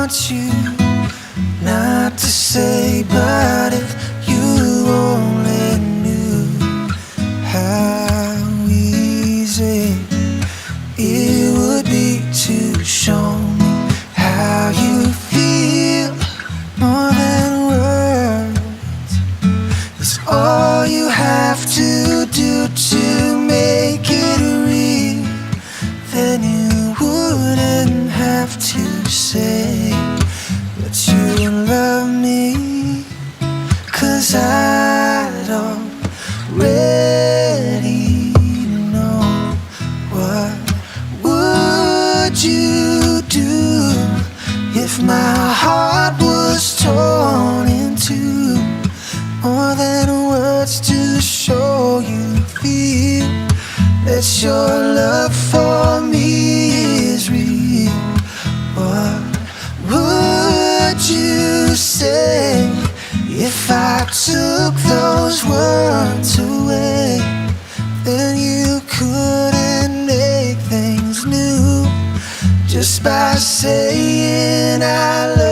want you not to say, but if you only knew how easy it would be to show me how you feel more than words. It's all you have to do to make it real. Then you wouldn't have to say that you love me, 'cause I'd already know. What would you do if my heart was torn in two? More than words to show you feel that your love for me is real. What would you say if I took those words away? Then you couldn't make things new just by saying I love you.